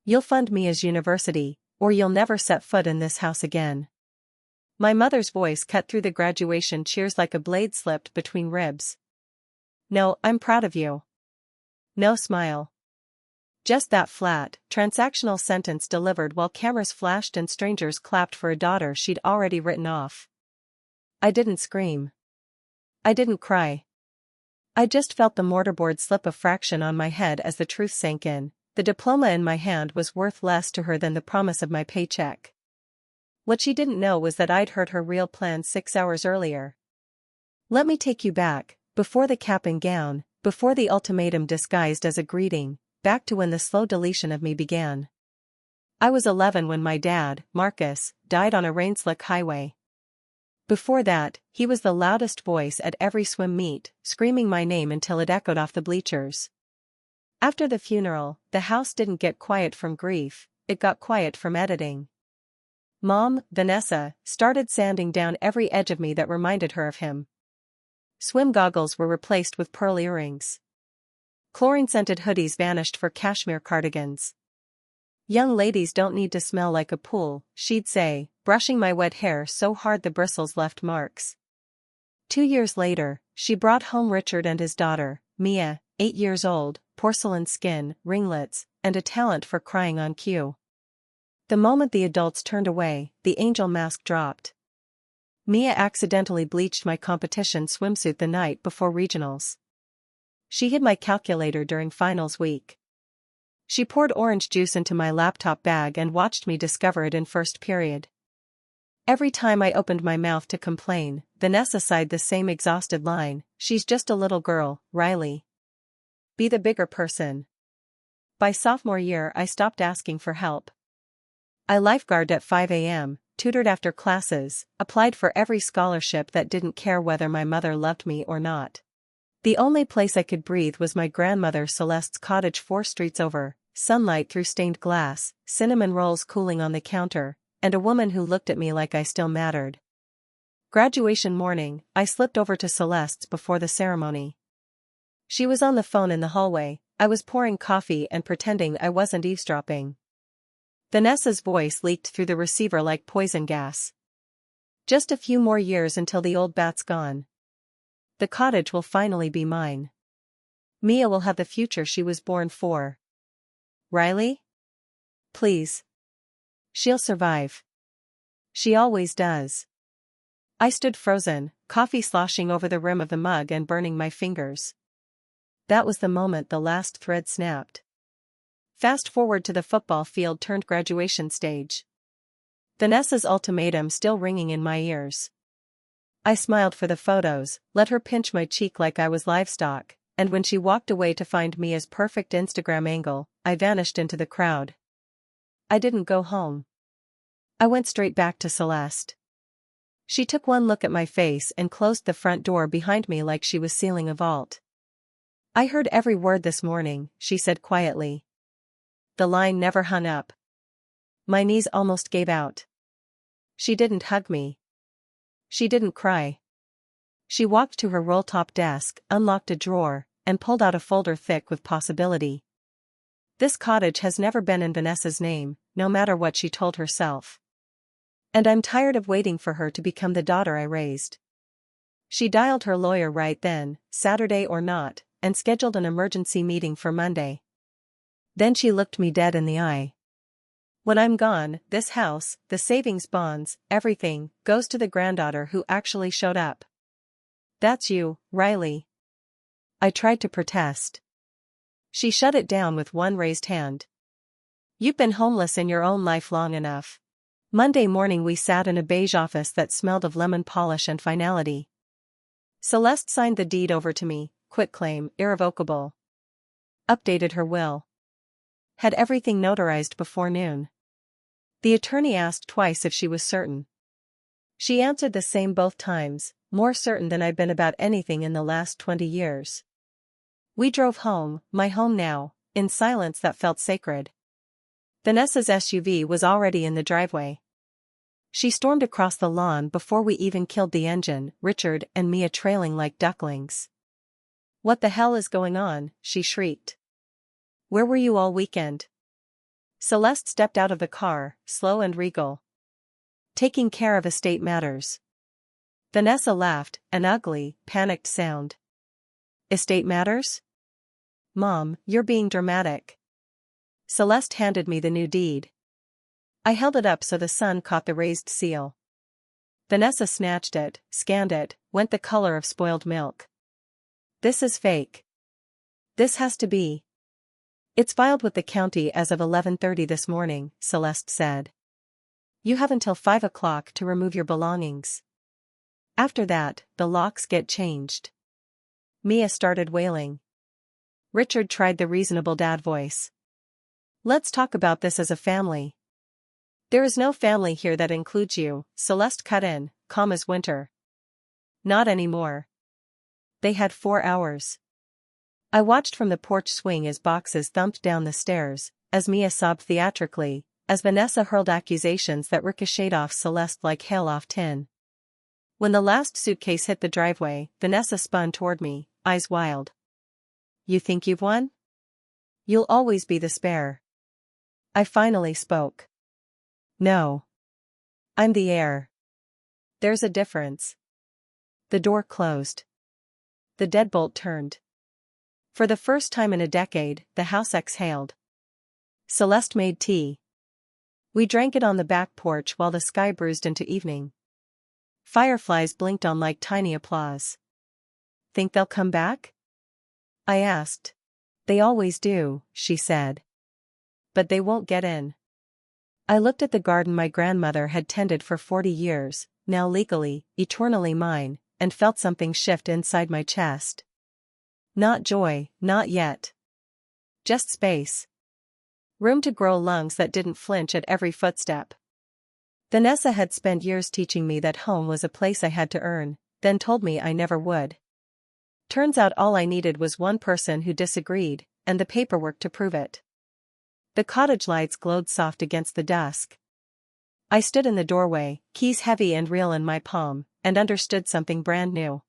You'll fund Mia's university, or you'll never set foot in this house again. My mother's voice cut through the graduation cheers like a blade slipped between ribs. No, I'm proud of you. No smile. Just that flat, transactional sentence delivered while cameras flashed and strangers clapped for a daughter she'd already written off. I didn't scream. I didn't cry. I just felt the mortarboard slip a fraction on my head as the truth sank in. The diploma in my hand was worth less to her than the promise of my paycheck. What she didn't know was that I'd heard her real plan 6 hours earlier. Let me take you back, before the cap and gown, before the ultimatum disguised as a greeting, back to when the slow deletion of me began. I was 11 when my dad, Marcus, died on a rain-slick highway. Before that, he was the loudest voice at every swim meet, screaming my name until it echoed off the bleachers. After the funeral, the house didn't get quiet from grief, it got quiet from editing. Mom, Vanessa, started sanding down every edge of me that reminded her of him. Swim goggles were replaced with pearl earrings. Chlorine-scented hoodies vanished for cashmere cardigans. Young ladies don't need to smell like a pool, she'd say, brushing my wet hair so hard the bristles left marks. 2 years later, she brought home Richard and his daughter, Mia, 8 years old, porcelain skin, ringlets, and a talent for crying on cue. The moment the adults turned away, the angel mask dropped. Mia accidentally bleached my competition swimsuit the night before regionals. She hid my calculator during finals week. She poured orange juice into my laptop bag and watched me discover it in first period. Every time I opened my mouth to complain, Vanessa sighed the same exhausted line, "She's just a little girl, Riley. Be the bigger person." By sophomore year I stopped asking for help. I lifeguarded at 5 a.m., tutored after classes, applied for every scholarship that didn't care whether my mother loved me or not. The only place I could breathe was my grandmother Celeste's cottage 4 streets over, sunlight through stained glass, cinnamon rolls cooling on the counter, and a woman who looked at me like I still mattered. Graduation morning, I slipped over to Celeste's before the ceremony. She was on the phone in the hallway. I was pouring coffee and pretending I wasn't eavesdropping. Vanessa's voice leaked through the receiver like poison gas. "Just a few more years until the old bat's gone. The cottage will finally be mine. Mia will have the future she was born for. Riley? Please. She'll survive. She always does." I stood frozen, coffee sloshing over the rim of the mug and burning my fingers. That was the moment the last thread snapped. Fast forward to the football field turned graduation stage. Vanessa's ultimatum still ringing in my ears. I smiled for the photos, let her pinch my cheek like I was livestock, and when she walked away to find Mia's perfect Instagram angle, I vanished into the crowd. I didn't go home. I went straight back to Celeste. She took one look at my face and closed the front door behind me like she was sealing a vault. "I heard every word this morning," she said quietly. The line never hung up. My knees almost gave out. She didn't hug me. She didn't cry. She walked to her roll-top desk, unlocked a drawer, and pulled out a folder thick with possibility. This cottage has never been in Vanessa's name, no matter what she told herself. And I'm tired of waiting for her to become the daughter I raised. She dialed her lawyer right then, Saturday or not, and scheduled an emergency meeting for Monday. Then she looked me dead in the eye. "When I'm gone, this house, the savings bonds, everything, goes to the granddaughter who actually showed up." "That's you, Riley." I tried to protest. She shut it down with one raised hand. "You've been homeless in your own life long enough." Monday morning we sat in a beige office that smelled of lemon polish and finality. Celeste signed the deed over to me, quitclaim, irrevocable. Updated her will. Had everything notarized before noon. The attorney asked twice if she was certain. She answered the same both times, more certain than I'd been about anything in the last 20 years. We drove home, my home now, in silence that felt sacred. Vanessa's SUV was already in the driveway. She stormed across the lawn before we even killed the engine, Richard and Mia trailing like ducklings. "What the hell is going on?" she shrieked. "Where were you all weekend?" Celeste stepped out of the car, slow and regal. Taking care of estate matters. Vanessa laughed, an ugly, panicked sound. Estate matters? Mom, you're being dramatic. Celeste handed me the new deed. I held it up so the sun caught the raised seal. Vanessa snatched it, scanned it, went the color of spoiled milk. This is fake. This has to be. It's filed with the county as of 11:30 this morning, Celeste said. You have until 5 o'clock to remove your belongings. After that, the locks get changed. Mia started wailing. Richard tried the reasonable dad voice. Let's talk about this as a family. There is no family here that includes you, Celeste cut in, calm as winter. Not anymore. They had 4 hours. I watched from the porch swing as boxes thumped down the stairs, as Mia sobbed theatrically, as Vanessa hurled accusations that ricocheted off Celeste like hail off tin. When the last suitcase hit the driveway, Vanessa spun toward me, eyes wild. You think you've won? You'll always be the spare. I finally spoke. No. I'm the heir. There's a difference. The door closed. The deadbolt turned. For the first time in a decade, the house exhaled. Celeste made tea. We drank it on the back porch while the sky bruised into evening. Fireflies blinked on like tiny applause. Think they'll come back? I asked. They always do, she said. But they won't get in. I looked at the garden my grandmother had tended for 40 years, now legally, eternally mine, and felt something shift inside my chest. Not joy, not yet. Just space. Room to grow lungs that didn't flinch at every footstep. Vanessa had spent years teaching me that home was a place I had to earn, then told me I never would. Turns out all I needed was one person who disagreed, and the paperwork to prove it. The cottage lights glowed soft against the dusk. I stood in the doorway, keys heavy and real in my palm, and understood something brand new.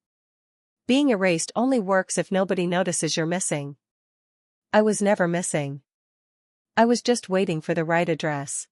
Being erased only works if nobody notices you're missing. I was never missing. I was just waiting for the right address.